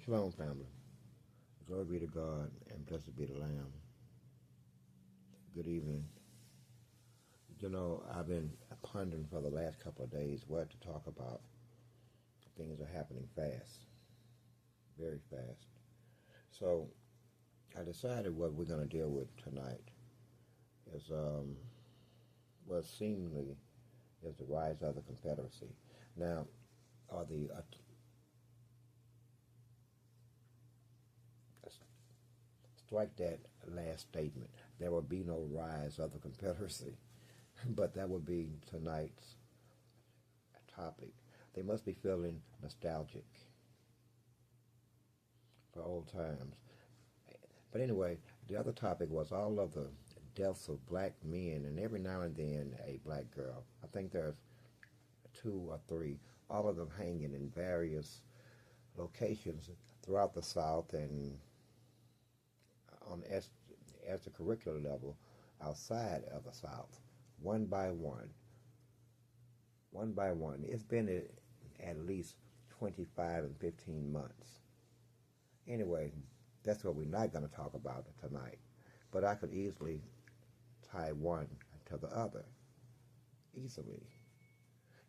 Shalom, family. Glory be to God and blessed be the Lamb. Good evening. You know, I've been pondering for the last couple of days what to talk about. Things are happening fast, very fast. So I decided what we're going to deal with tonight is what seemingly is the rise of the Confederacy. Now, strike that last statement. There will be no rise of the Confederacy, but that would be tonight's topic. They must be feeling nostalgic for old times. But anyway, the other topic was all of the deaths of black men, and every now and then a black girl. I think there's 2 or 3, all of them hanging in various locations throughout the South and on as the curricular level outside of the South, one by one. It's been at least 25 and 15 months. Anyway, that's what we're not going to talk about tonight. But I could easily tie one to the other. Easily.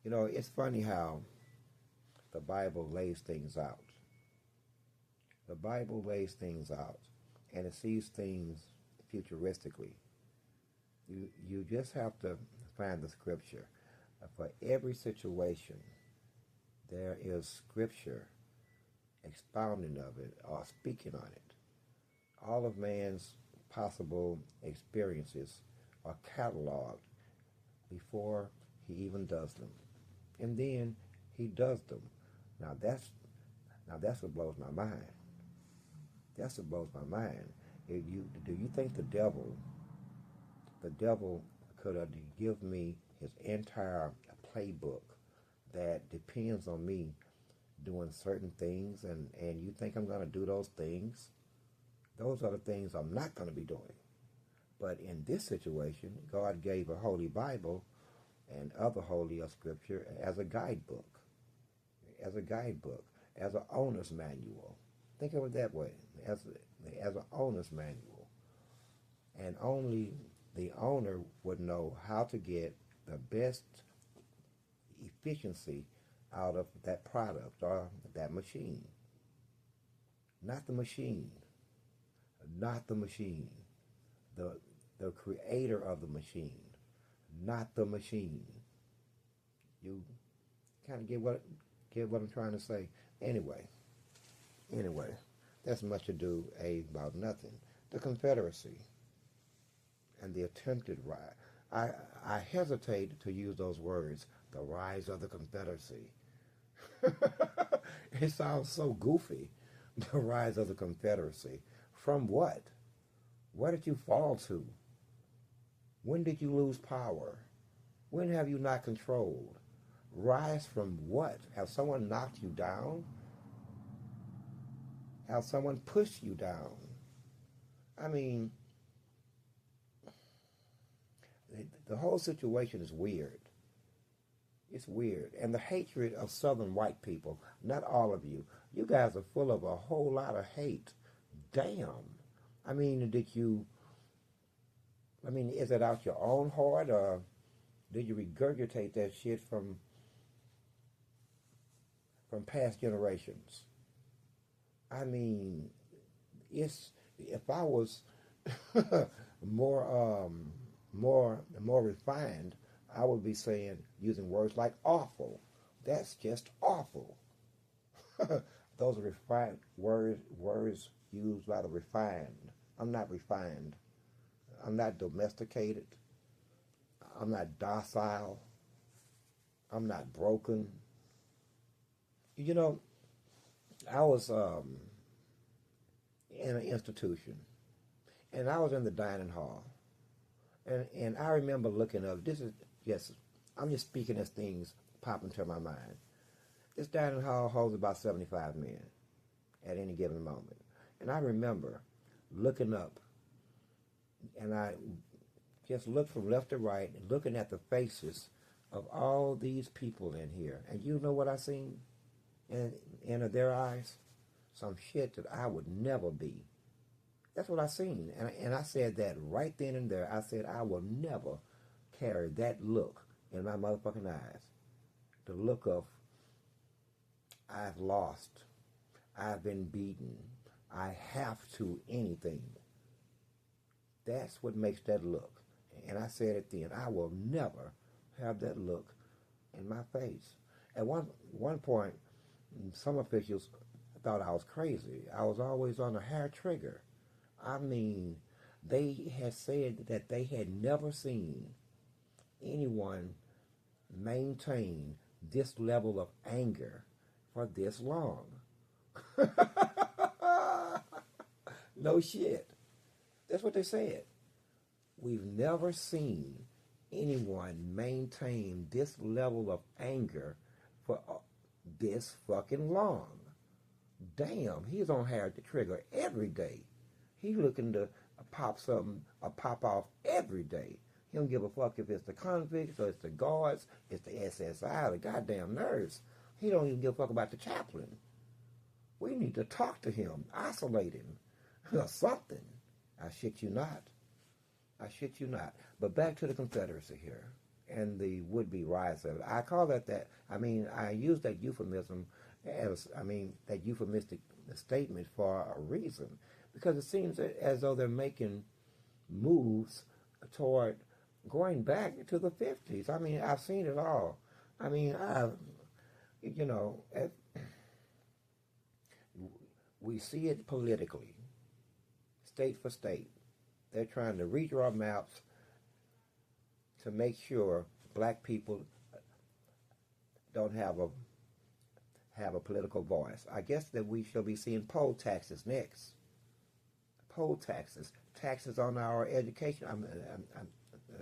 You know, it's funny how the Bible lays things out. The Bible lays things out, and it sees things futuristically. You just have to find the scripture. For every situation, there is scripture expounding of it or speaking on it. All of man's possible experiences are cataloged before he even does them. And then he does them. Now that's what blows my mind. That's what blows my mind. Do you think the devil could give me his entire playbook that depends on me doing certain things, and you think I'm going to do those things? Those are the things I'm not going to be doing. But in this situation, God gave a holy Bible and other holy scripture as a guidebook, as an owner's manual. Think of it that way, as an owner's manual. And only the owner would know how to get the best efficiency out of that product or that machine. Not the machine. Not the machine. The creator of the machine. Not the machine. You kind of get what I'm trying to say. Anyway, that's much ado about nothing. The Confederacy and the attempted rise. I hesitate to use those words, the rise of the Confederacy. It sounds so goofy, the rise of the Confederacy. From what? Where did you fall to? When did you lose power? When have you not controlled? Rise from what? Have someone knocked you down? Have someone pushed you down? I mean, the whole situation is weird. It's weird. And the hatred of Southern white people, not all of you, you guys are full of a whole lot of hate. Damn. I mean, is it out your own heart, or did you regurgitate that shit from past generations? I mean, if I was more refined, I would be using words like awful. That's just awful. Those are refined words used by the refined. I'm not refined. I'm not domesticated. I'm not docile. I'm not broken. You know, I was in an institution, and I was in the dining hall, and I remember looking up. I'm just speaking as things pop into my mind. This dining hall holds about 75 men at any given moment, and I remember looking up, and I just looked from left to right, and looking at the faces of all these people in here, and you know what I seen in their eyes? some shit that I would never be. That's what I seen. And I said that right then and there. I said I will never carry that look in my motherfucking eyes. The look of I've lost. I've been beaten. I have to anything. That's what makes that look. And I said it then. I will never have that look in my face. At one point, some officials thought I was crazy. I was always on the hair trigger. I mean, they had said that they had never seen anyone maintain this level of anger for this long. No shit. That's what they said. We've never seen anyone maintain this level of anger for this fucking long. Damn, he's on hair to trigger every day. He's looking to pop something or pop off every day. He don't give a fuck if it's the convicts or it's the guards, it's the SSI, the goddamn nurse. He don't even give a fuck about the chaplain. We need to talk to him, isolate him, or something. I shit you not. I shit you not. But back to the Confederacy here and the would-be rise of it. I call that. I mean, I use that euphemism that euphemistic statement for a reason. Because it seems as though they're making moves toward going back to the 50s. I mean, I've seen it all. I mean, we see it politically, state for state. They're trying to redraw maps to make sure black people don't have a political voice. I guess that we shall be seeing poll taxes next. Poll taxes on our education.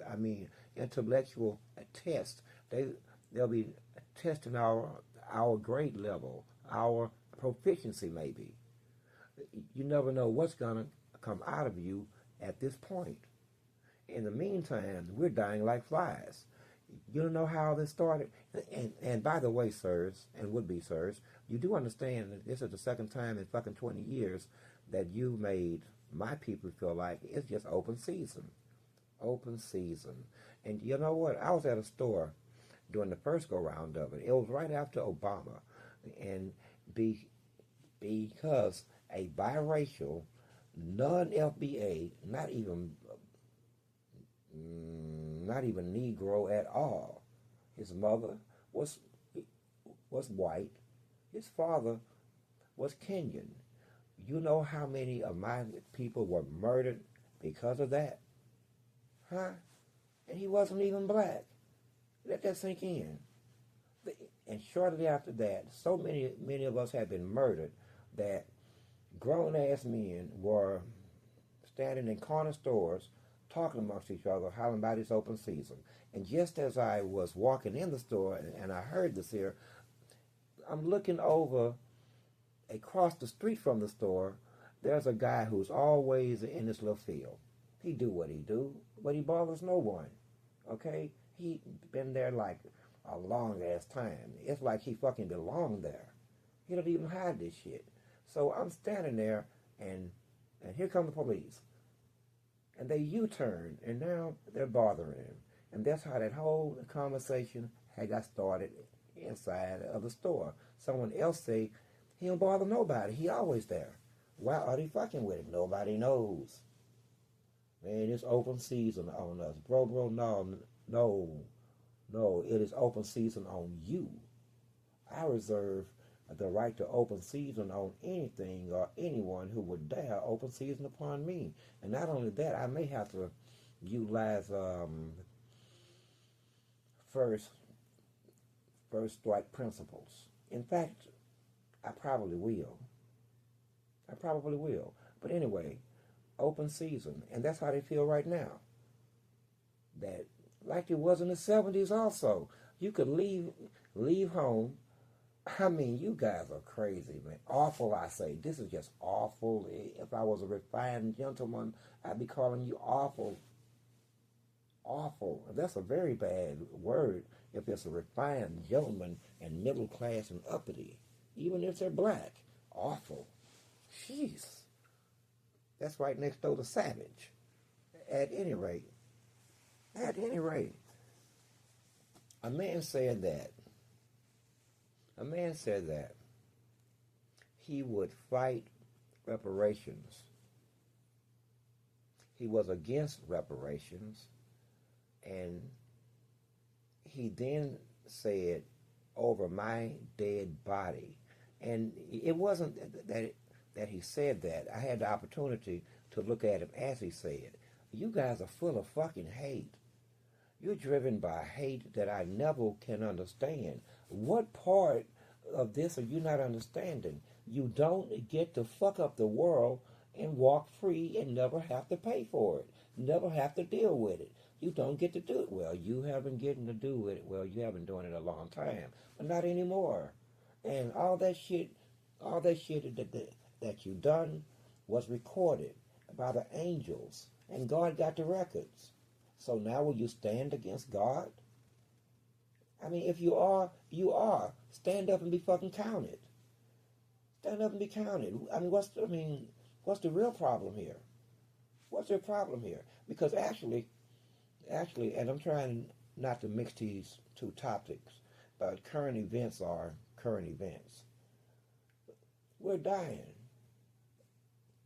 I mean, intellectual tests. They'll be testing our grade level, our proficiency maybe. You never know what's gonna come out of you at this point. In the meantime, we're dying like flies. You don't know how this started. And by the way, sirs, and would-be sirs, you do understand that this is the second time in fucking 20 years that you made my people feel like it's just open season. Open season. And you know what? I was at a store during the first go-round of it. It was right after Obama. And because a biracial, non-FBA, not even Negro at all. His mother was white. His father was Kenyan. You know how many of my people were murdered because of that? Huh? And he wasn't even black. Let that sink in. And shortly after that, so many of us had been murdered that grown-ass men were standing in corner stores talking amongst each other, hollering about this open season. And just as I was walking in the store and I heard this here, I'm looking over across the street from the store. There's a guy who's always in this little field. He do what he do, but he bothers no one. Okay? He been there like a long-ass time. It's like he fucking belonged there. He don't even hide this shit. So I'm standing there, and here come the police. And they U-turn, and now they're bothering him. And that's how that whole conversation had got started inside of the store. Someone else say, he don't bother nobody. He always there. Why are they fucking with him? Nobody knows. Man, it's open season on us. Bro, no, it is open season on you. I reserve the right to open season on anything or anyone who would dare open season upon me. And not only that, I may have to utilize first strike principles. In fact, I probably will. But anyway, open season. And that's how they feel right now. That, like it was in the 70s also. You could leave home. I mean, you guys are crazy, man. Awful, I say. This is just awful. If I was a refined gentleman, I'd be calling you awful. Awful. That's a very bad word if it's a refined gentleman and middle class and uppity. Even if they're black. Awful. That's right next door to Savage. At any rate, a man said that he would fight reparations. He was against reparations, and he then said, over my dead body. And it wasn't that he said that. I had the opportunity to look at him as he said. You guys are full of fucking hate. You're driven by hate that I never can understand. What part of this are you not understanding? You don't get to fuck up the world and walk free and never have to pay for it. Never have to deal with it. You don't get to do it. Well, you haven't getting to do it. Well, you haven't doing it a long time, but not anymore. And all that shit that you done was recorded by the angels, and God got the records. So now will you stand against God? I mean, if you are, you are. Stand up and be fucking counted. Stand up and be counted. I mean, what's the real problem here? What's the problem here? Because actually, and I'm trying not to mix these two topics, but current events are current events. We're dying.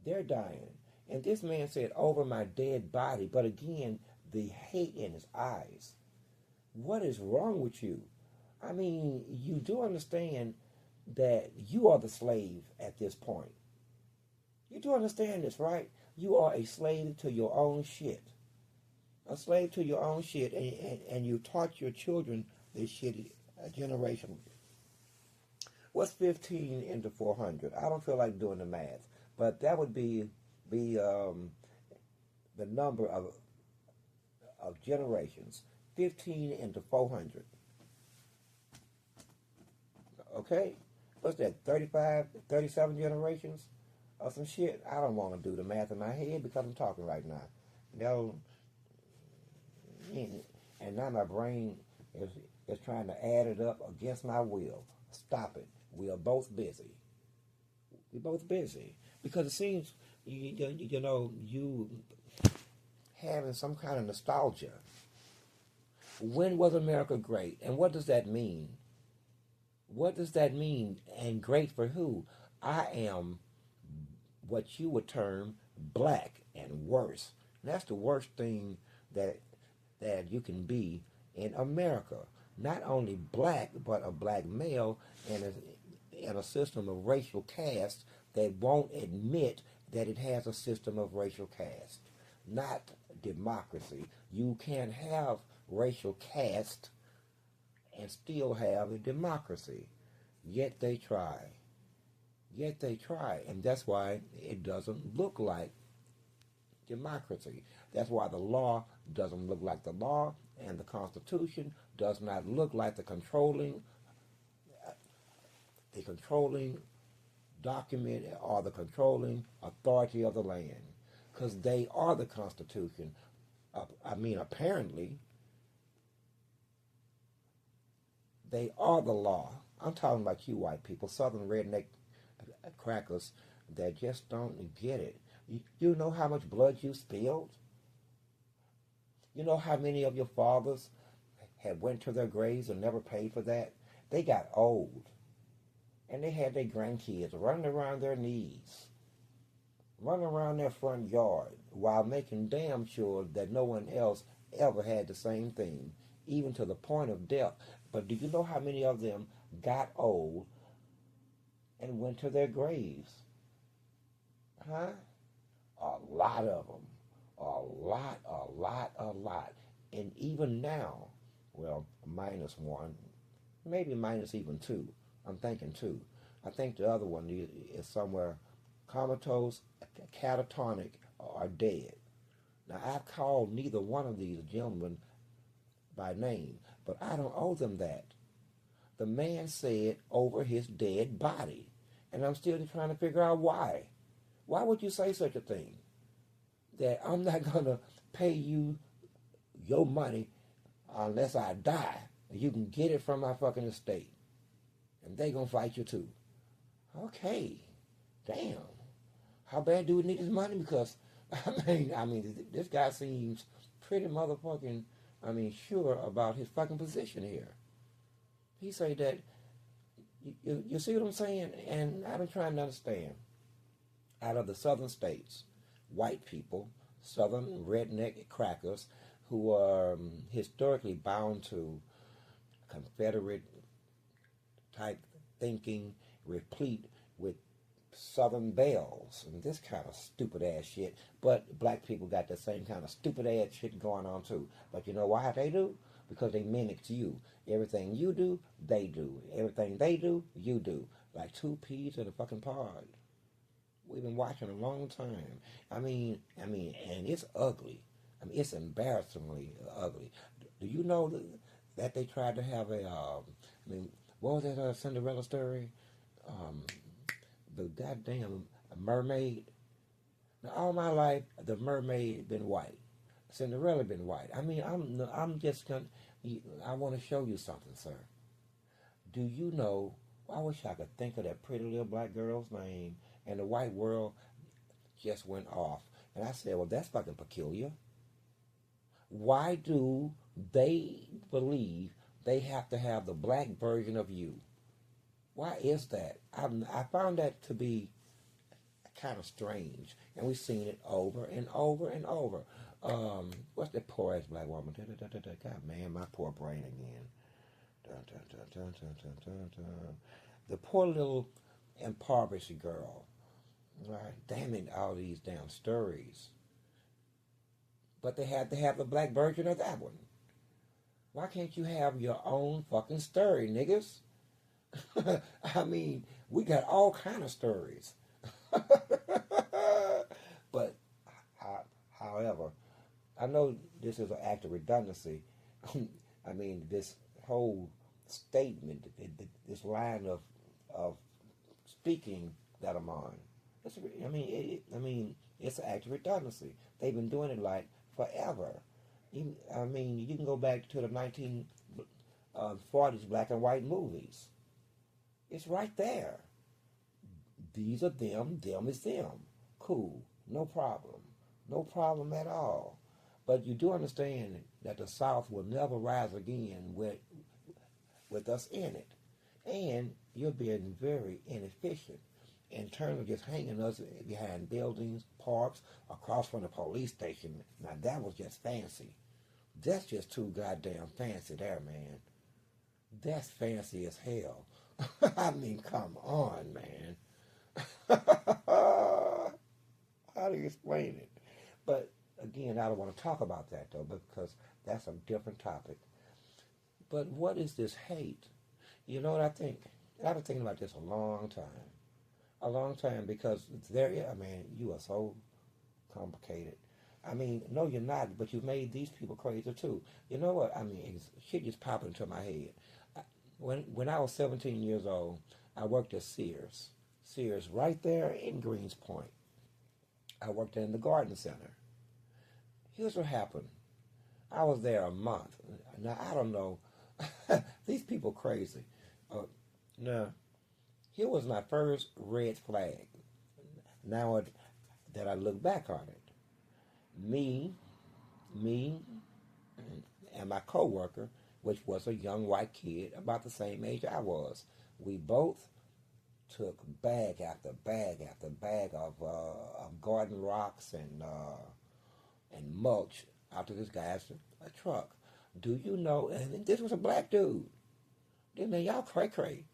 They're dying. And this man said, over my dead body. But again, the hate in his eyes. What is wrong with you? I mean, you do understand that you are the slave at this point. You do understand this, right? You are a slave to your own shit. A slave to your own shit, and you taught your children this shit generation. What's 15 into 400? I don't feel like doing the math, but that would be the number of generations. 15 into 400. Okay? What's that, 35, 37 generations or some shit? I don't want to do the math in my head because I'm talking right now. No, and now my brain is trying to add it up against my will. Stop it. We are both busy. We're both busy. Because it seems, you having some kind of nostalgia. When was America great? And what does that mean? What does that mean? And great for who? I am what you would term black and worse. And that's the worst thing that you can be in America. Not only black, but a black male in a system of racial caste that won't admit that it has a system of racial caste. Not democracy. You can't have racial caste and still have a democracy. Yet they try. And that's why it doesn't look like democracy. That's why the law doesn't look like the law, and the Constitution does not look like the controlling document or the controlling authority of the land. Because they are the Constitution. Apparently, they are the law. I'm talking about you white people, southern redneck crackers that just don't get it. You know how much blood you spilled? You know how many of your fathers had went to their graves and never paid for that? They got old. And they had their grandkids running around their knees, running around their front yard, while making damn sure that no one else ever had the same thing, even to the point of death. But do you know how many of them got old and went to their graves? Huh? A lot of them. A lot. And even now, well, minus one, maybe minus even two. I'm thinking two. I think the other one is somewhere comatose, catatonic, or dead. Now, I've called neither one of these gentlemen by name, but I don't owe them that. The man said over his dead body, and I'm still trying to figure out why. Why would you say such a thing? That I'm not going to pay you your money unless I die. You can get it from my fucking estate. And they going to fight you too. Okay. Damn. how bad do we need his money? Because this guy seems pretty motherfucking, sure about his fucking position here. He say that, you see what I'm saying? And I've been trying to understand. Out of the southern states, white people, southern redneck crackers, who are historically bound to Confederate type thinking, replete with Southern bells and this kind of stupid ass shit. But black people got the same kind of stupid ass shit going on too. But you know why they do? Because they mimic you. Everything you do, they do. Everything they do, you do. Like two peas in a fucking pod. We've been watching a long time. And it's ugly. It's embarrassingly ugly. Do you know that they tried to have what was that Cinderella story? The goddamn mermaid. Now, all my life, the mermaid been white. Cinderella been white. I'm just gonna. I want to show you something, sir. Do you know? I wish I could think of that pretty little black girl's name, and the white world just went off. And I said, well, that's fucking peculiar. Why do they believe they have to have the black version of you? Why is that? I found that to be kind of strange, and we've seen it over and over and over. What's that poor ass black woman? God, man, my poor brain again. The poor little impoverished girl. Right? Damn it, all these damn stories. But they had to have the black version of that one. Why can't you have your own fucking story, niggas? We got all kind of stories. But, however, I know this is an act of redundancy. This whole statement, this line of speaking that I'm on. It's an act of redundancy. They've been doing it like forever. You can go back to the 1940s black and white movies. It's right there. These are them is them. Cool, no problem. No problem at all. But you do understand that the South will never rise again with us in it. And you're being very inefficient in terms of just hanging us behind buildings, parks, across from the police station. Now that was just fancy. That's just too goddamn fancy there, man. That's fancy as hell. Come on, man. How do you explain it? But again, I don't want to talk about that though, because that's a different topic. But what is this hate? You know what I think? I've been thinking about this a long time, because you are so complicated. No, you're not, but you made these people crazy too. You know what? Shit just popping into my head. When I was 17 years old, I worked at Sears. Sears, right there in Greens Point. I worked in the garden center. Here's what happened. I was there a month. Now, I don't know. These people crazy. Now, here was my first red flag. Now that I look back on it. Me, and my coworker, which was a young white kid about the same age I was, we both took bag after bag after bag of garden rocks and mulch out to this guy's truck. Do you know? And this was a black dude. Man, y'all cray.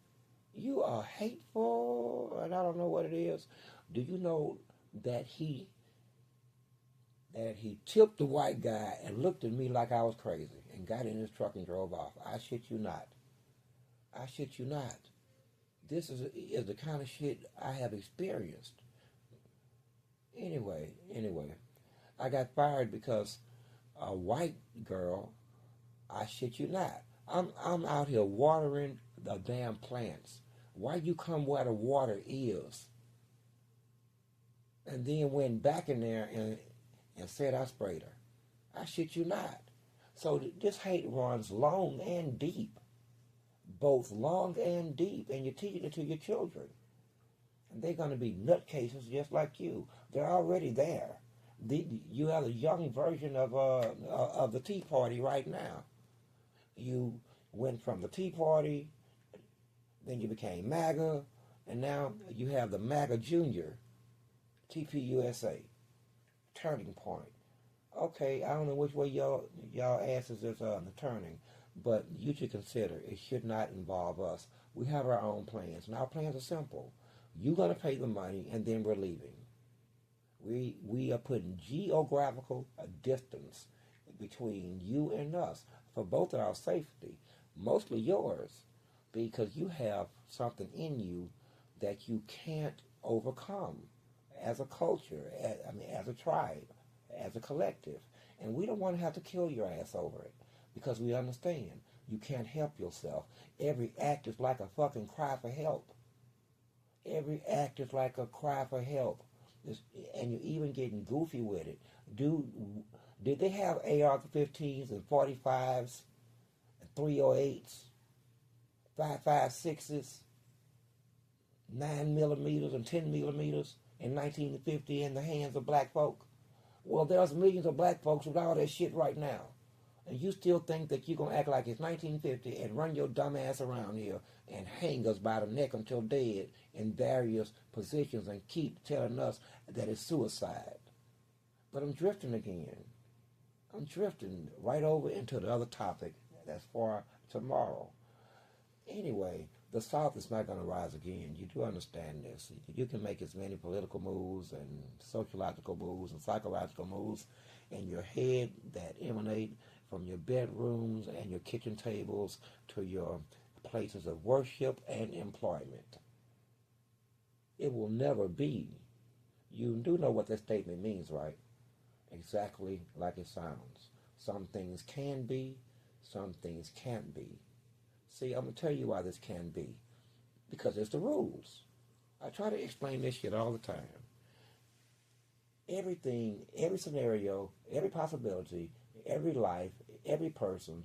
You are hateful, and I don't know what it is. Do you know that he tipped the white guy and looked at me like I was crazy and got in his truck and drove off? I shit you not. This is the kind of shit I have experienced. Anyway, I got fired because a white girl, I shit you not. I'm out here watering the damn plants. Why you come where the water is? And then went back in there and said I sprayed her. I shit you not. So this hate runs long and deep. Both long and deep. And you teach it to your children. They're going to be nutcases just like you. They're already there. You have a young version of the Tea Party right now. You went from the Tea Party, then you became MAGA, and now you have the MAGA Junior, TPUSA, turning point. Okay, I don't know which way y'all asses is turning, but you should consider it should not involve us. We have our own plans, and our plans are simple. You're going to pay the money, and then we're leaving. We are putting geographical distance between you and us for both of our safety, mostly yours, because you have something in you that you can't overcome as a culture, as a tribe, as a collective. And we don't want to have to kill your ass over it, because we understand you can't help yourself. Every act is like a fucking cry for help. Every act is like a cry for help. And you're even getting goofy with it. Did they have AR-15s and 45s, and 308s, 5.56s, 9 millimeters and 10 millimeters in 1950 in the hands of black folk? Well, there's millions of black folks with all that shit right now. And you still think that you're going to act like it's 1950 and run your dumb ass around here and hang us by the neck until dead in various positions and keep telling us that it's suicide. But I'm drifting again. I'm drifting right over into the other topic that's for tomorrow. Anyway, the South is not going to rise again. You do understand this. You can make as many political moves and sociological moves and psychological moves in your head that emanate from your bedrooms and your kitchen tables to your places of worship and employment. It will never be. You do know what that statement means, right? Exactly like it sounds. Some things can be, some things can't be. See, I'm going to tell you why this can be. Because it's the rules. I try to explain this shit all the time. Everything, every scenario, every possibility, every life, every person,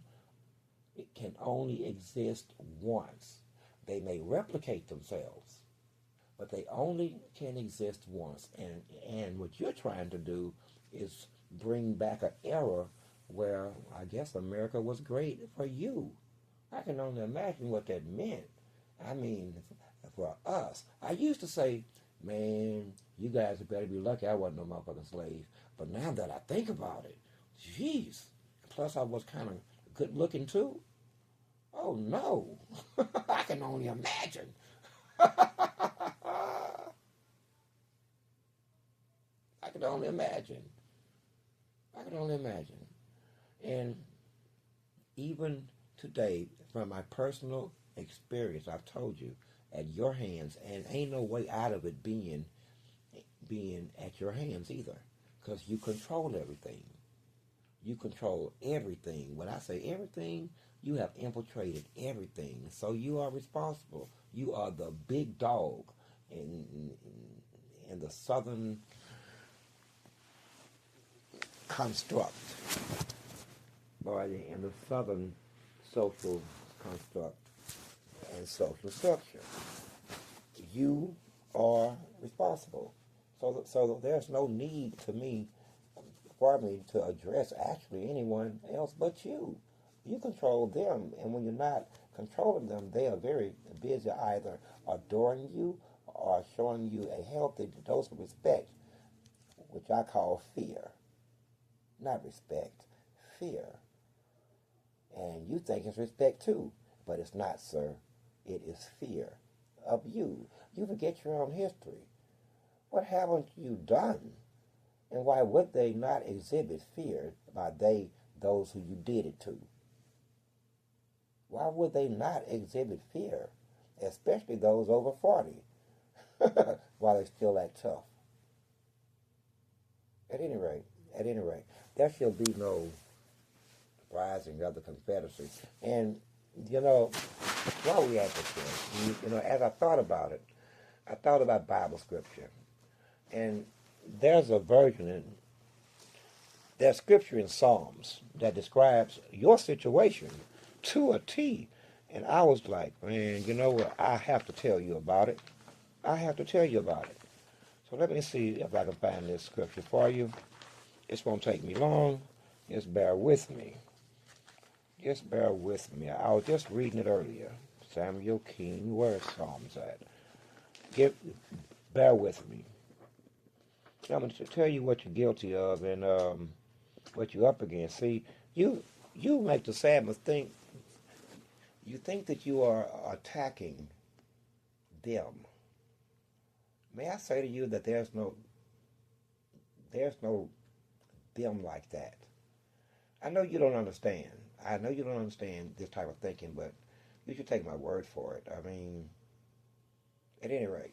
it can only exist once. They may replicate themselves, but they only can exist once. And what you're trying to do is bring back an era where I guess America was great for you. I can only imagine what that meant. I mean, for us. I used to say, man, you guys better be lucky I wasn't no motherfucking slave. But now that I think about it, jeez. Plus I was kind of good looking too. Oh no. I can only imagine. I can only imagine. I can only imagine. And even today, from my personal experience, I've told you, at your hands, and ain't no way out of it being at your hands either, because you control everything. You control everything. When I say everything, you have infiltrated everything. So you are responsible. You are the big dog in the Southern construct, or in the Southern social construct and social structure. You are responsible. So there's no need for me to address actually anyone else but you. You control them, and when you're not controlling them, they are very busy either adoring you or showing you a healthy dose of respect, which I call fear. Not respect, fear. And you think it's respect too, but it's not, sir. It is fear of you. You forget your own history. What haven't you done? And why would they not exhibit fear by those who you did it to? Why would they not exhibit fear, especially those over 40, while they still act tough? At any rate, there shall be no rising of the confederacy. And, while we at this thing, as I thought about it, I thought about Bible scripture. And there's there's scripture in Psalms that describes your situation to a T. And I was like, man, you know what? I have to tell you about it. I have to tell you about it. So let me see if I can find this scripture for you. It's going to take me long. Just bear with me. Just bear with me. I was just reading it earlier. Samuel King, where's Psalms at? Bear with me. I'm going to tell you what you're guilty of and what you're up against. See, you make the sad mistake. You think that you are attacking them. May I say to you that there's no them like that. I know you don't understand. I know you don't understand this type of thinking, but you should take my word for it. I mean, at any rate,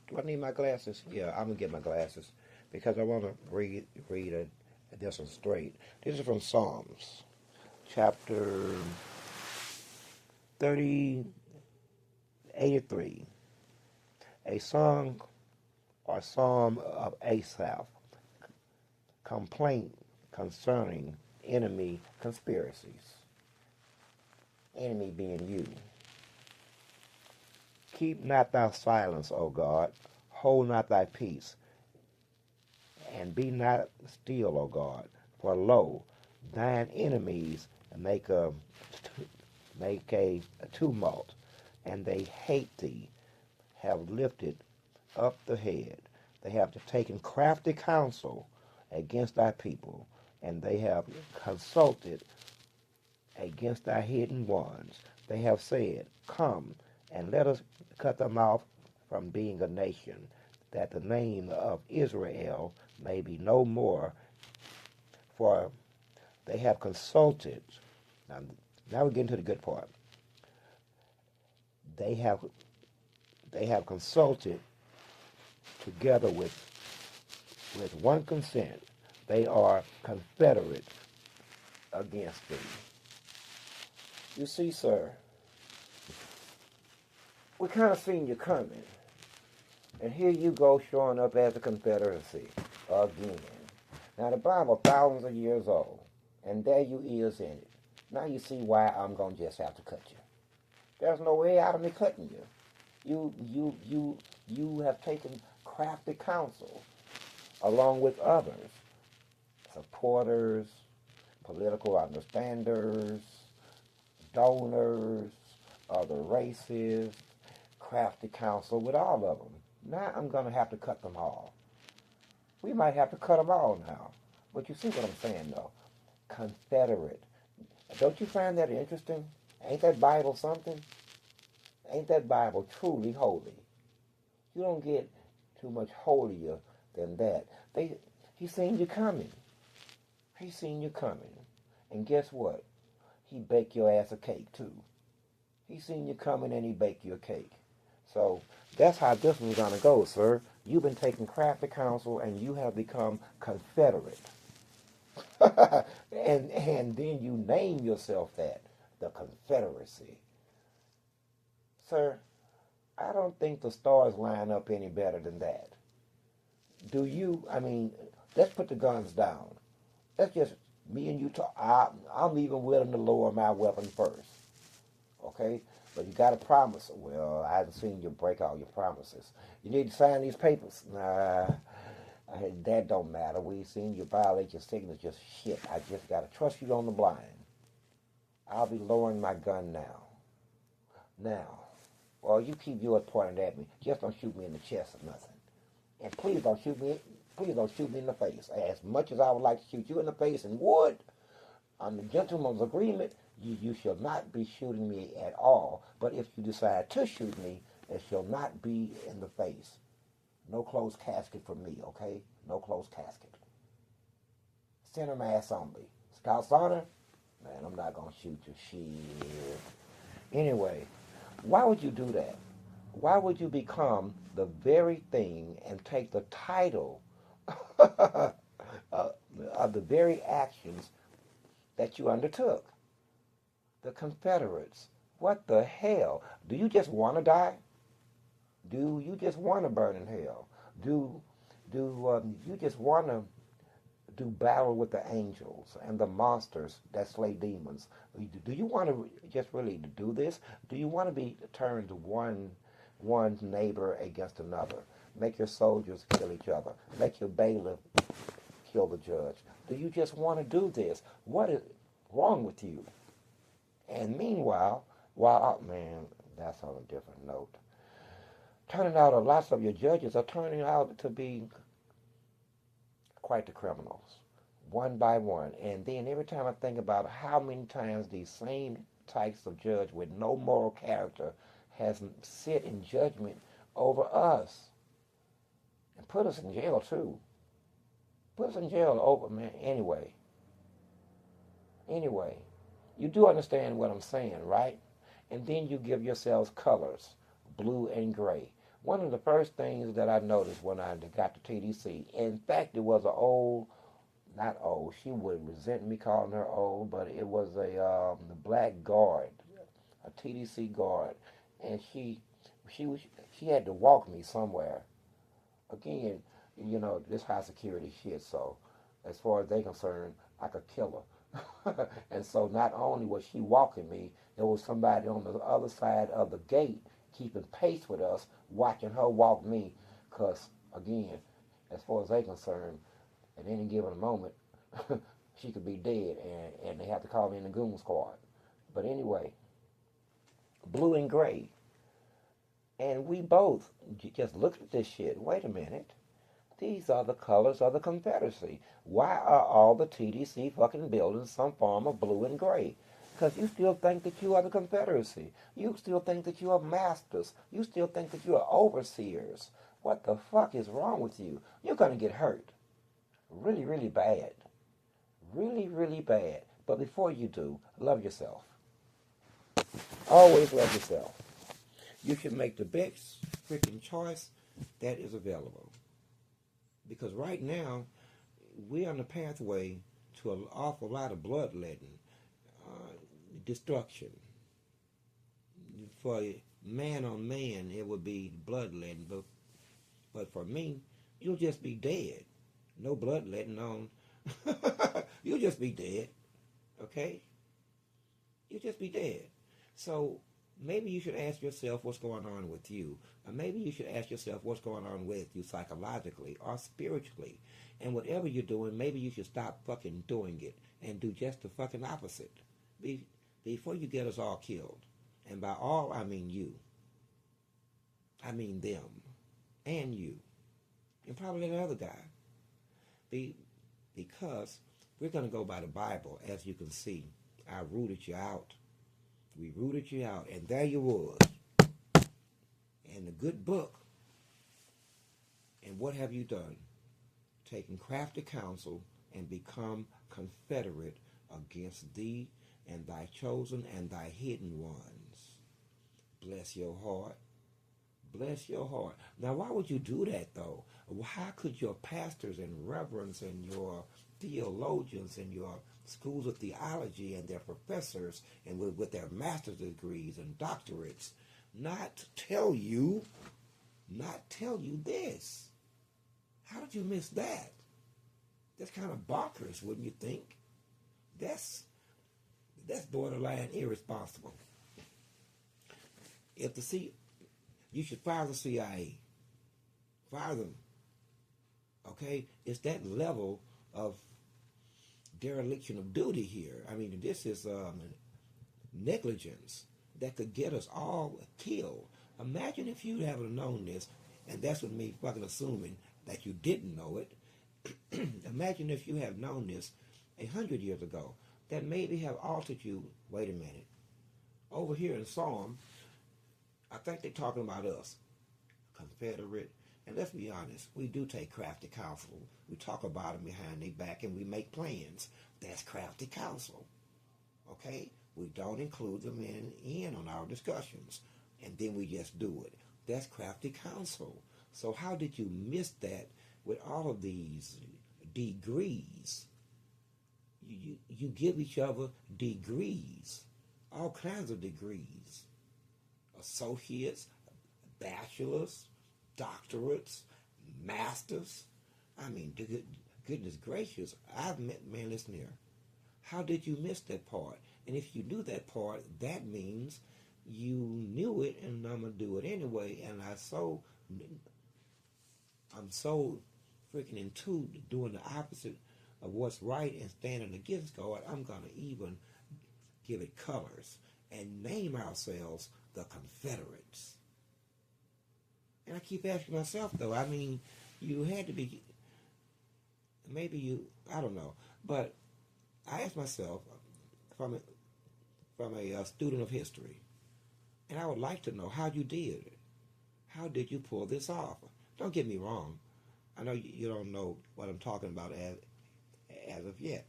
do I need my glasses? Yeah, I'm gonna get my glasses because I want to read this one straight. This is from Psalms, chapter 83, a song or psalm of Asaph, complaint concerning enemy conspiracies. Enemy being you. Keep not thy silence, O God. Hold not thy peace. And be not still, O God. For lo, thine enemies make a tumult, and they hate thee, have lifted up the head. They have taken crafty counsel against thy people, and they have consulted against thy hidden ones. They have said, come, and let us cut them off from being a nation, that the name of Israel may be no more, for they have consulted. Now we get into the good part. They have consulted together with one consent. They are confederate against thee. You see, sir, we kind of seen you coming. And here you go showing up as a confederacy again. Now the Bible, thousands of years old, and there you is in it. Now you see why I'm going to just have to cut you. There's no way out of me cutting you. You have taken crafty counsel along with others, supporters, political understanders, donors, other races, crafty counsel with all of them. Now I'm going to have to cut them all. We might have to cut them all now. But you see what I'm saying, though. Confederate. Don't you find that interesting? Ain't that Bible something? Ain't that Bible truly holy? You don't get too much holier than that. He seen you coming. He seen you coming. And guess what? He baked your ass a cake, too. He seen you coming and he baked you a cake. So that's how this one's going to go, sir. You've been taking crafty counsel and you have become confederate. and then you name yourself that, the Confederacy. Sir, I don't think the stars line up any better than that. Do you? I mean, let's put the guns down. Let's just, me and you talk. I'm even willing to lower my weapon first. Okay? But you got to promise. Well, I haven't seen you break all your promises. You need to sign these papers. Nah, that don't matter. We seen you violate your signature. Shit, I just got to trust you on the blind. I'll be lowering my gun now. Now, well, you keep yours pointed at me. Just don't shoot me in the chest or nothing. And please don't shoot me. Please don't shoot me in the face. As much as I would like to shoot you in the face and would, on the gentleman's agreement, you shall not be shooting me at all. But if you decide to shoot me, it shall not be in the face. No closed casket for me, okay? No closed casket. Center mass only. Scout's honor? Man, I'm not going to shoot you. Shit. Anyway, why would you do that? Why would you become the very thing and take the title of the very actions that you undertook? The Confederates. What the hell? Do you just want to die? Do you just want to burn in hell? Do you just want to do battle with the angels and the monsters that slay demons? Do you want to just really do this? Do you want to be turned one neighbor against another? Make your soldiers kill each other. Make your bailiff kill the judge. Do you just want to do this? What is wrong with you? And meanwhile, man, that's on a different note. Turning out, lots of your judges are turning out to be quite the criminals, one by one. And then every time I think about how many times these same types of judge with no moral character has sit in judgment over us and put us in jail too. Put us in jail over, man. Anyway, you do understand what I'm saying, right? And then you give yourselves colors, blue and gray. One of the first things that I noticed when I got to TDC, in fact, it was not old, she would resent me calling her old, but it was the black guard, a TDC guard, and she had to walk me somewhere. Again, this high security shit, so as far as they concerned, I could kill her. And so not only was she walking me, there was somebody on the other side of the gate keeping pace with us, watching her walk me, because, again, as far as they concerned, at any given moment, she could be dead, and they have to call me in the goon squad. But anyway, blue and gray. And we both just looked at this shit. Wait a minute. These are the colors of the Confederacy. Why are all the TDC fucking buildings some form of blue and gray? Because you still think that you are the Confederacy. You still think that you are masters. You still think that you are overseers. What the fuck is wrong with you? You're going to get hurt. Really, really bad. Really, really bad. But before you do, love yourself. Always love yourself. You should make the best freaking choice that is available. Because right now, we're on the pathway to an awful lot of bloodletting, destruction. For man on man, it would be bloodletting, but for me, you'll just be dead. No bloodletting on. You'll just be dead, okay? You'll just be dead. So maybe you should ask yourself what's going on with you. Or maybe you should ask yourself what's going on with you psychologically or spiritually. And whatever you're doing, maybe you should stop fucking doing it and do just the fucking opposite. Before you get us all killed. And by all, I mean you. I mean them. And you. And probably that other guy. Because we're going to go by the Bible, as you can see. I rooted you out. We rooted you out, and there you was. And the good book. And what have you done? Taken crafty counsel and become confederate against thee and thy chosen and thy hidden ones. Bless your heart. Bless your heart. Now, why would you do that, though? How could your pastors and reverends and your theologians and your schools of theology and their professors and with their master's degrees and doctorates not tell you this? How did you miss that? That's kind of bonkers, wouldn't you think? That's borderline irresponsible. You should fire the CIA. Fire them. Okay? It's that level of dereliction of duty here. I mean, this is negligence that could get us all killed. Imagine if you haven't known this, and that's with me fucking assuming that you didn't know it. Imagine if you have known this 100 years ago, that maybe have altered you. Wait a minute. Over here in Psalm, I think they're talking about us, Confederate. And let's be honest, we do take crafty counsel. We talk about them behind their back and we make plans. That's crafty counsel. Okay? We don't include them in on our discussions. And then we just do it. That's crafty counsel. So how did you miss that with all of these degrees? You give each other degrees. All kinds of degrees. Associates, bachelors, doctorates, masters. I mean, Goodness gracious, man, listen here. How did you miss that part? And if you knew that part, that means you knew it, and I'm gonna do it anyway. And I'm so freaking into doing the opposite of what's right and standing against God. I'm gonna even give it colors and name ourselves the Confederates. And I keep asking myself, though. I mean, you had to be. Maybe you. I don't know, but I asked myself from a student of history, and I would like to know how you did it. How did you pull this off? Don't get me wrong. I know you don't know what I'm talking about as of yet.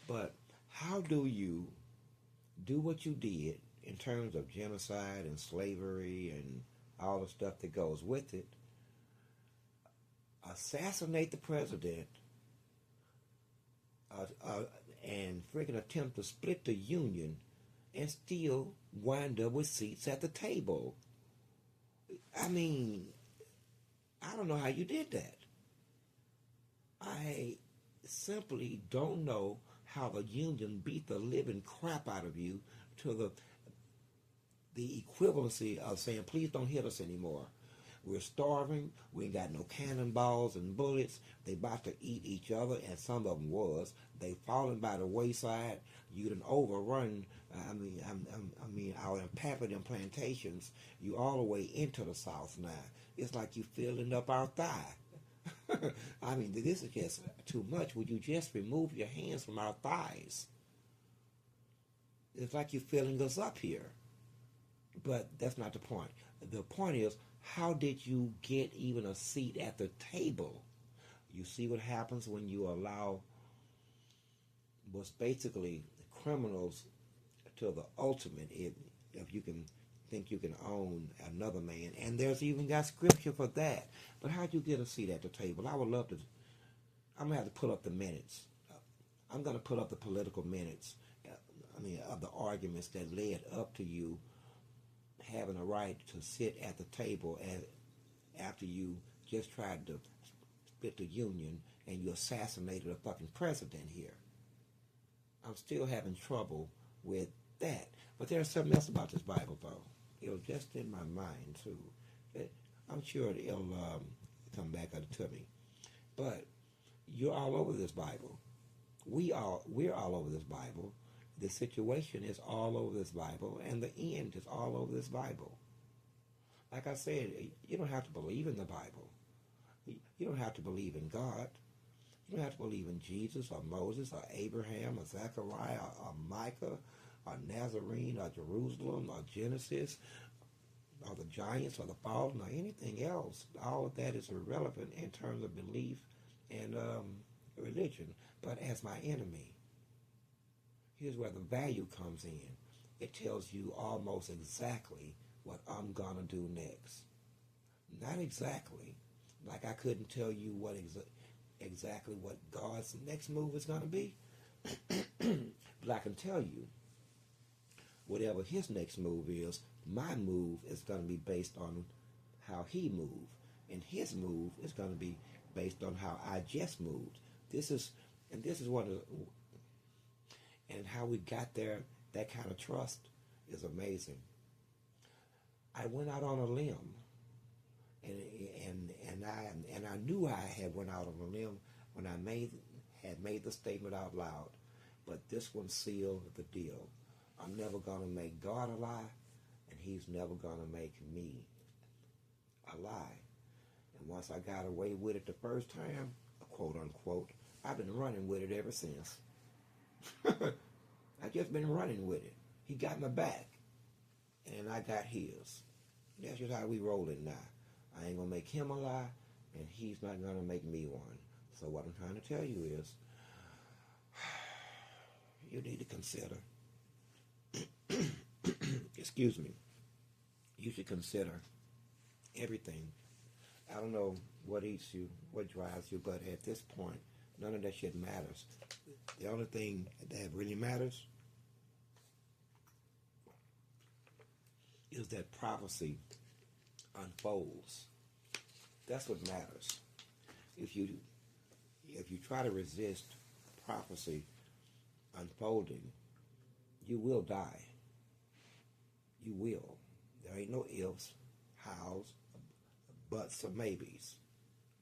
But how do you do what you did in terms of genocide and slavery and all the stuff that goes with it, assassinate the president, and freaking attempt to split the union and still wind up with seats at the table? I mean, I don't know how you did that. I simply don't know how the union beat the living crap out of you to the equivalency of saying, please don't hit us anymore. We're starving. We ain't got no cannonballs and bullets. They about to eat each other, and some of them was. They falling by the wayside. You done overrun. Our Papillon plantations. You all the way into the South now. It's like you filling up our thigh. I mean, this is just too much. Would you just remove your hands from our thighs? It's like you're filling us up here. But that's not the point. The point is, how did you get even a seat at the table? You see what happens when you allow what's basically criminals to the ultimate, if you can think you can own another man. And there's even got scripture for that. But how'd you get a seat at the table? I would love to. I'm going to have to pull up the minutes. I'm going to put up the political minutes, of the arguments that led up to you having a right to sit at the table after you just tried to split the union and you assassinated a fucking president here. I'm still having trouble with that. But there's something else about this Bible, though. It was just in my mind, too. I'm sure it'll come back to me. But you're all over this Bible. We're all over this Bible. The situation is all over this Bible, and the end is all over this Bible. Like I said, you don't have to believe in the Bible. You don't have to believe in God. You don't have to believe in Jesus or Moses or Abraham or Zechariah or Micah or Nazarene or Jerusalem or Genesis or the giants or the fallen or anything else. All of that is irrelevant in terms of belief and religion. But as my enemy, here's where the value comes in. It tells you almost exactly what I'm going to do next. Not exactly, like I couldn't tell you what exactly what God's next move is going to be. But I can tell you, whatever his next move is, my move is going to be based on how he moved. And his move is going to be based on how I just moved. This is one of the, and how we got there, that kind of trust is amazing. I went out on a limb, and I knew I had went out on a limb when I had made the statement out loud. But this one sealed the deal. I'm never gonna make God a lie, and He's never gonna make me a lie. And once I got away with it the first time, quote unquote, I've been running with it ever since. I just been running with it. He got my back, and I got his. That's just how we rolling now. I ain't gonna make him a lie, and he's not gonna make me one. So what I'm trying to tell you is, you need to consider. Excuse me. You should consider everything. I don't know what eats you, what drives you, but at this point, none of that shit matters. The only thing that really matters is that prophecy unfolds. That's what matters. If you if you try to resist prophecy unfolding, you will die. You will. There ain't no ifs, hows, buts, or maybes.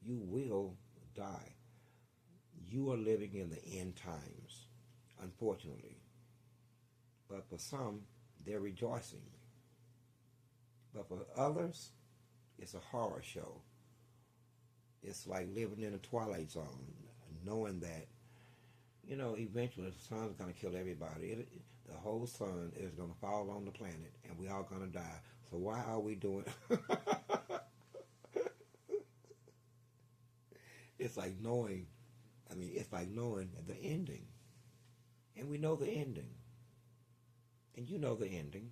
You will die. You are living in the end times, unfortunately. But for some, they're rejoicing. But for others, it's a horror show. It's like living in a twilight zone, knowing that, eventually the sun's going to kill everybody. The whole sun is going to fall on the planet, and we're all going to die. So why are we doing It's like knowing the ending. And we know the ending. And you know the ending.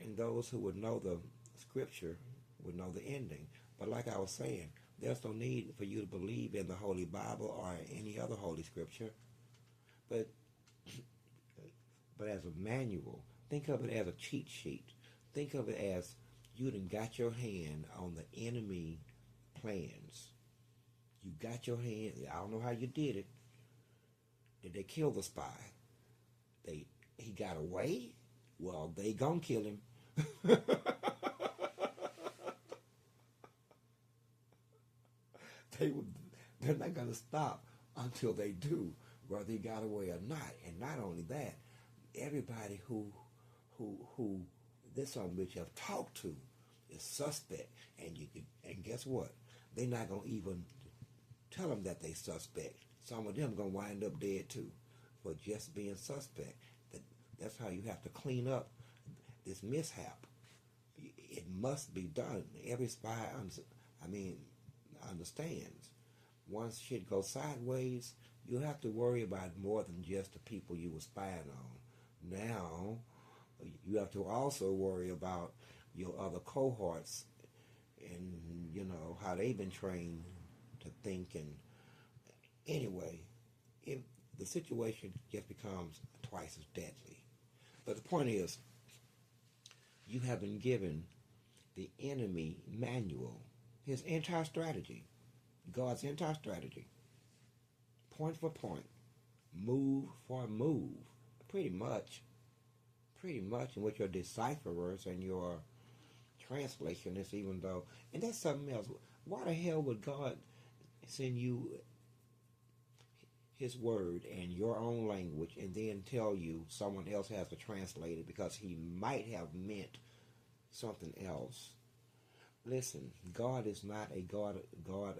And those who would know the scripture would know the ending. But like I was saying, there's no need for you to believe in the Holy Bible or any other Holy Scripture. But as a manual, think of it as a cheat sheet. Think of it as you done got your hand on the enemy plans. You got your hand, I don't know how you did it. Did they kill the spy? He got away? Well, they gonna kill him. They're not gonna stop until they do, whether he got away or not. And not only that, everybody who this son bitch have talked to is suspect. And guess what? They're not gonna even tell them that they suspect. Some of them gonna wind up dead too for just being suspect. That's how you have to clean up this mishap. It must be done. Every spy understands. Once shit goes sideways, you have to worry about more than just the people you were spying on. Now, you have to also worry about your other cohorts and, how they've been trained to think. And anyway, the situation just becomes twice as deadly. But the point is, you have been given the enemy manual, his entire strategy, God's entire strategy, point for point, move for move, pretty much, in which your decipherers and your translationists, even though, and that's something else. Why the hell would God send you his word and your own language and then tell you someone else has to translate it because he might have meant something else? Listen, God is not a God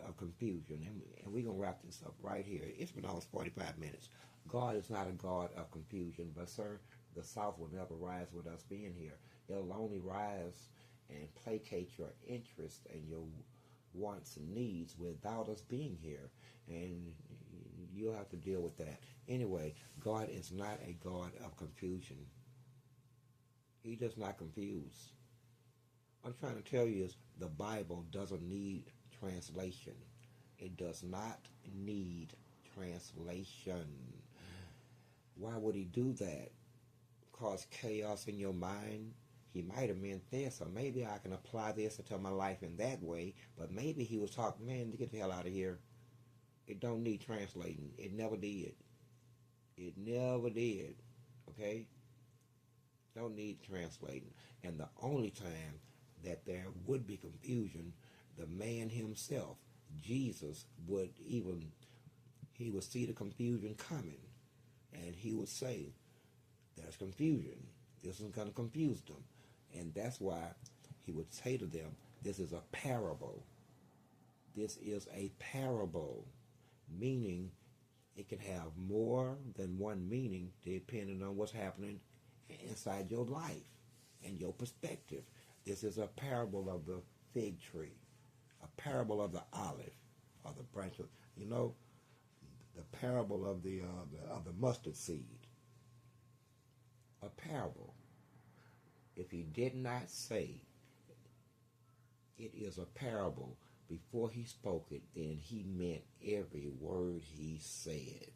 of confusion, and we're going to wrap this up right here. It's been almost 45 minutes. God is not a God of confusion, but sir, the South will never rise with us being here. It'll only rise and placate your interests and your wants and needs without us being here, and you'll have to deal with that. Anyway, God is not a God of confusion. He does not confuse. I'm trying to tell you is the Bible doesn't need translation. It does not need translation. Why would he do that? Cause chaos in your mind? He might have meant this, or maybe I can apply this into my life in that way, but maybe he was talking, man, get the hell out of here. It don't need translating. It never did. It never did. Okay? Don't need translating. And the only time that there would be confusion, the man himself, Jesus, he would see the confusion coming, and he would say, there's confusion. This is going to confuse them. And that's why he would say to them, this is a parable. This is a parable, meaning it can have more than one meaning depending on what's happening inside your life and your perspective. This is a parable of the fig tree, a parable of the olive, or the branch of, the parable of the mustard seed. A parable. If he did not say it is a parable before he spoke it, then he meant every word he said.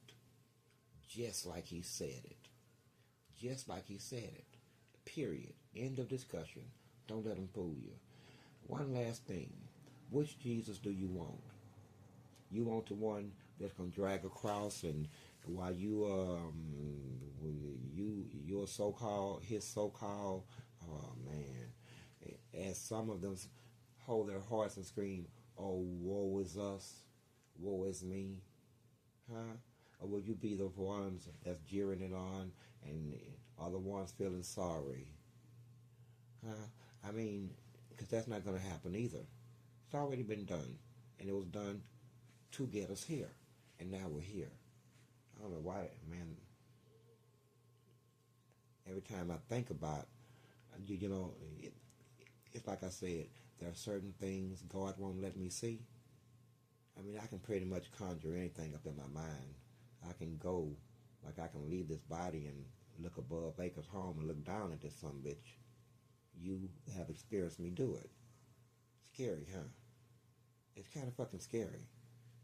Just like he said it. Just like he said it. Period. End of discussion. Don't let him fool you. One last thing. Which Jesus do you want? You want the one that's gonna drag across, and while your so-called, his so-called, oh man, as some of them hold their hearts and scream, "Oh, woe is us, woe is me," huh? Or will you be the ones that's jeering it on, and are the ones feeling sorry, huh? I mean, because that's not going to happen either. It's already been done, and it was done to get us here, and now we're here. I don't know why, man. Every time I think about, it's like I said, there are certain things God won't let me see. I mean, I can pretty much conjure anything up in my mind. I can go, like I can leave this body and look above Baker's home and look down at this son of a bitch. You have experienced me do it. Scary, huh? It's kind of fucking scary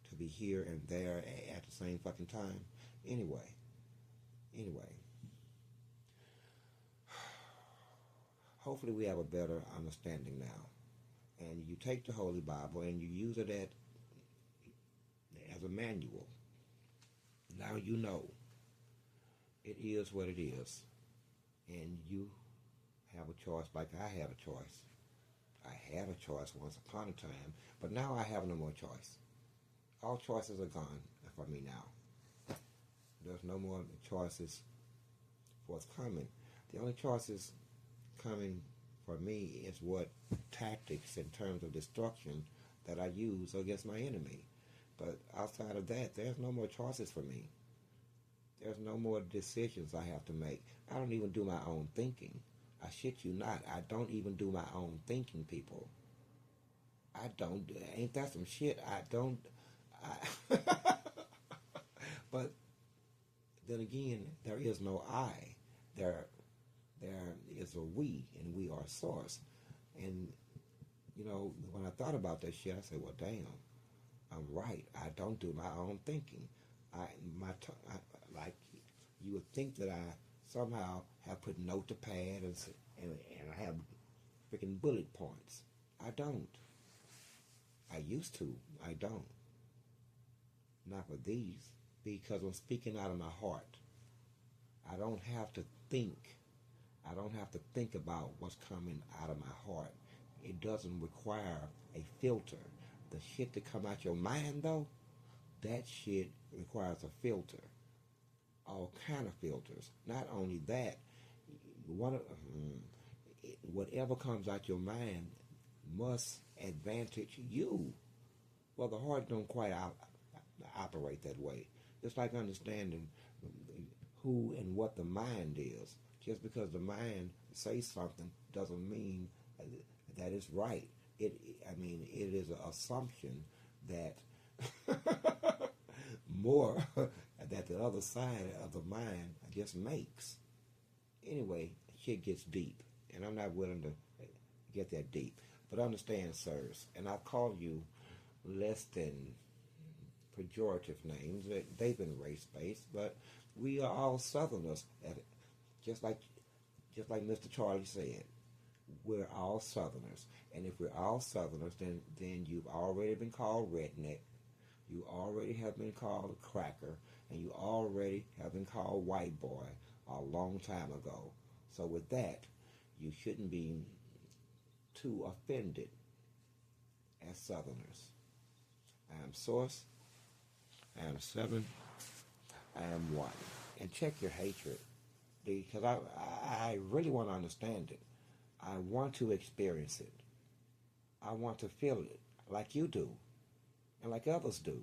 to be here and there at the same fucking time. Anyway. Hopefully we have a better understanding now. And you take the Holy Bible and you use it as a manual. Now you know it is what it is. And you have a choice like I had a choice. I had a choice once upon a time, but now I have no more choice. All choices are gone for me now. There's no more choices forthcoming. The only choices coming for me is what tactics in terms of destruction that I use against my enemy. But outside of that, there's no more choices for me. There's no more decisions I have to make. I don't even do my own thinking. I shit you not. I don't even do my own thinking, people. I don't. Ain't that some shit? I don't. But then again, there is no I. There is a we, and we are source. And, when I thought about that shit, I said, well, damn, I'm right. I don't do my own thinking. Like, you would think that I somehow have put note to pad and I have freaking bullet points. I don't. I used to. I don't. Not with these, because I'm speaking out of my heart. I don't have to think. I don't have to think about what's coming out of my heart. It doesn't require a filter. The shit that come out your mind, though, that shit requires a filter. All kind of filters. Not only that, whatever comes out your mind must advantage you. Well, the heart don't quite operate that way. It's like understanding who and what the mind is. Just because the mind says something doesn't mean that it's right. It is an assumption that more that the other side of the mind just makes. Anyway, shit gets deep, and I'm not willing to get that deep. But understand, sirs, and I've called you less than pejorative names. They've been race-based, but we are all Southerners. Just like Mr. Charlie said, we're all Southerners. And if we're all Southerners, then you've already been called redneck. You already have been called a cracker. And you already have been called white boy a long time ago. So with that, you shouldn't be too offended as Southerners. I am Source. I am 7. I am 1. And check your hatred. Because I really want to understand it. I want to experience it. I want to feel it like you do and like others do.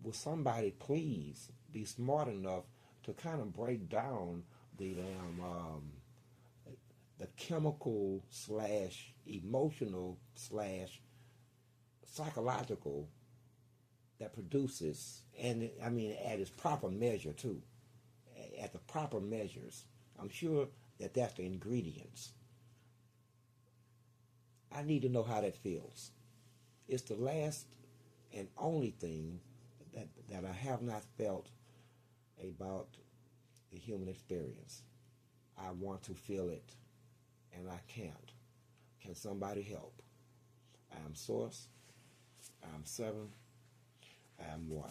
Will somebody please be smart enough to kind of break down the chemical / emotional / psychological that produces, and I mean at its proper measure too, at the proper measures. I'm sure that's the ingredients. I need to know how that feels. It's the last and only thing that I have not felt about the human experience. I want to feel it, and I can't. Can somebody help? I am Source. I am 7. I am 1.